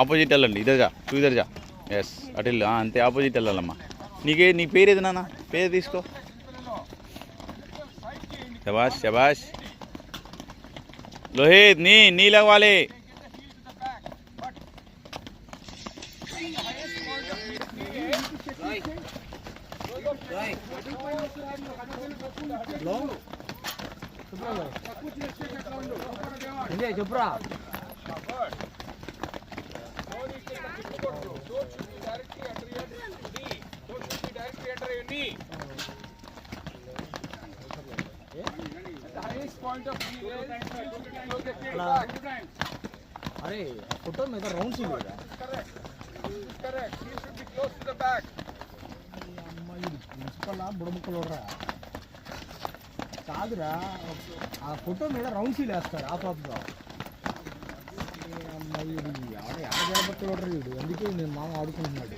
Opposite వెళ్ళండి, ఇదర్గా two ఇదర్గా. Yes అటు వెళ్ళు, అంతే ఆపోజిట్ వెళ్ళాలమ్మా. నీ పేరు ఏది నాన్న? పేరు తీసుకో. శబాష్ శబాష్. లోహిత్ నీ లగవాలి. చెప్పురా. అరే ఫోటో మీద రౌండ్స్ లేదా? ప్రిన్సిపల్ బుడముక్కలు రా కాదురా, ఆ ఫోటో మీద రౌండ్స్ వేస్తారు ఆఫ్గా. అమ్మాయి ఎవడ జరబట్టి వీడు, అందుకే నేను మామ ఆడుకుంటున్నాడు.